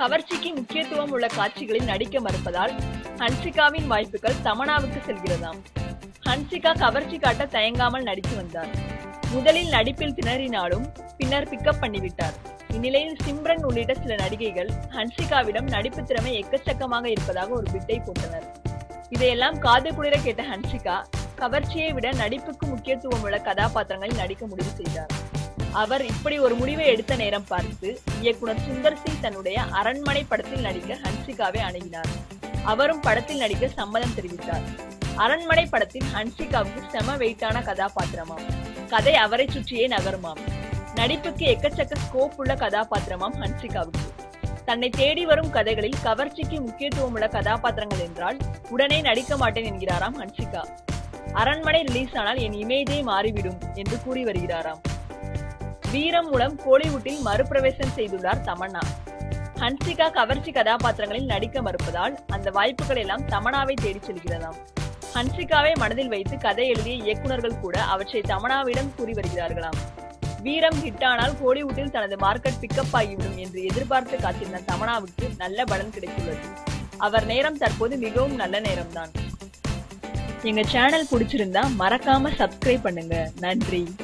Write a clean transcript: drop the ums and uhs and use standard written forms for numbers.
கவர்ச்சிக்கு முக்கியத்துவம் உள்ள காட்சிகளில் நடிக்க மறுப்பதால் ஹன்சிகாவின் வாய்ப்புகள் தமன்னாவுக்கு செல்கிறதாம். ஹன்சிகா கவர்ச்சி காட்ட தயங்காமல் நடித்து வந்தார். முதலில் நடிப்பில் திணறினாலும் பின்னர் பிக்கப் பண்ணிவிட்டார். இந்நிலையில் சிம்ரன் உள்ளிட்ட சில நடிகைகள் ஹன்சிகாவிடம் நடிப்பு திறமை எக்கச்சக்கமாக இருப்பதாக ஒரு பிட்டை போட்டனர். இதையெல்லாம் காது குளிர கேட்ட ஹன்சிகா கவர்ச்சியை விட நடிப்புக்கு முக்கியத்துவம் உள்ள கதாபாத்திரங்களில் நடிக்க முடிவு செய்தார். அவர் இப்படி ஒரு முடிவை எடுத்த நேரம் பார்த்து இயக்குனர் சுந்தர் சிங் தன்னுடைய அரண்மனை படத்தில் நடிக்க ஹன்சிகாவை அணுகினார். அவரும் படத்தில் நடிக்க சம்மதம் தெரிவித்தார். அரண்மனை படத்தில் ஹன்சிகாவுக்கு செம வெயிட்டான கதாபாத்திரமாம். கதை அவரை சுற்றியே நகருமாம். நடிப்புக்கு எக்கச்சக்க ஸ்கோப் உள்ள கதாபாத்திரமாம் ஹன்சிகாவுக்கு. தன்னை தேடி வரும் கதைகளில் கவர்ச்சிக்கு முக்கியத்துவம் உள்ள கதாபாத்திரங்கள் என்றால் உடனே நடிக்க மாட்டேன் என்கிறாராம் ஹன்சிகா. அரண்மனை ரிலீஸ் ஆனால் என் இமேஜே மாறிவிடும் என்று கூறி வருகிறாராம். வீரம் மூலம் கோலிவுட்டில் மறுபிரவேசம் செய்துள்ளார் தமன்னா. ஹன்சிகா கவர்ச்சி கதாபாத்திரங்களில் நடிக்க மறுப்பதால் அந்த வாய்ப்புகள் எல்லாம் தமன்னாவை தேடி செல்கிறதாம். ஹன்சிகாவை மனதில் வைத்து கதை எழுதிய இயக்குநர்கள் கூட அவற்றை தமன்னாவிடம் கூறி வருகிறார்களாம். வீரம் ஹிட்டானால் கோலிவுட்டில் தனது மார்க்கெட் பிக்கப் ஆகிவிடும் என்று எதிர்பார்த்து காத்திருந்த தமன்னாவுக்கு நல்ல பலன் கிடைத்துள்ளது. அவர் நேரம் தற்போது மிகவும் நல்ல நேரம்தான். எங்க சேனல் பிடிச்சிருந்தா மறக்காம சப்ஸ்கிரைப் பண்ணுங்க. நன்றி.